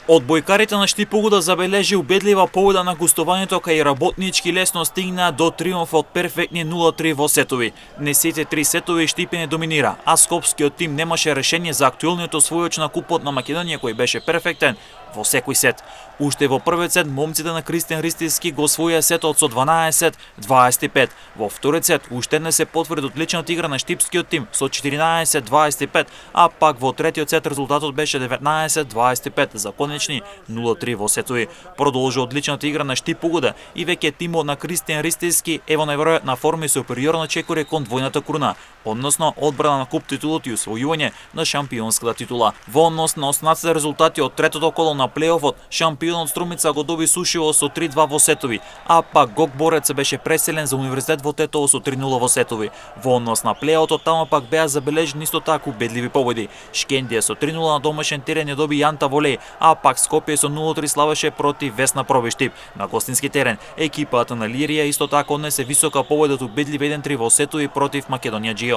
Одбојкарите на Штипогуда забележи убедлива победа на гостувањето кај работнички лесно стигнаа до триумф од перфектни 0-3 во сетови. Не сите три сетови Штипи не доминира, а скопскиот тим немаше решение за актуелниот освојач на купот на Македонија кој беше перфектен во секој сет. Уште во првиот сет момците на Кристијан Ристевски го освоија сетот со 12-25. Во вториот сет уште еднаш се потврди одличната игра на штипскиот тим со 14-25, а пак во третиот сет резултатот беше 19-25 за конечни 0-3 во сетови. Продолжи одличната игра на Штипогуда и веќе тимот на Кристијан Ристевски е во најверојатна форма и супериорна чекоре кон двојната круна, односно одбрана на куп титулот и освојување на шампионската титула. Во однос на останатите резултати од третото коло на плейофот, шампионот Струмица го доби сушиво со 3-2 во сетови, а пак Гок Борец беше преселен за Универзитет во Тетово со 3-0 во сетови. Во однос на плейофот, таму пак беа забележени исто така убедливи победи. Шкендија со 3-0 на домашен терен ја доби Јанта Волеј, а пак Скопје со 0-3 славеше против Весна Пробиштип. На гостински терен, екипата на Лирија исто така однесе висока победа од убедлив 1-3 во сетови против Македонија Џио.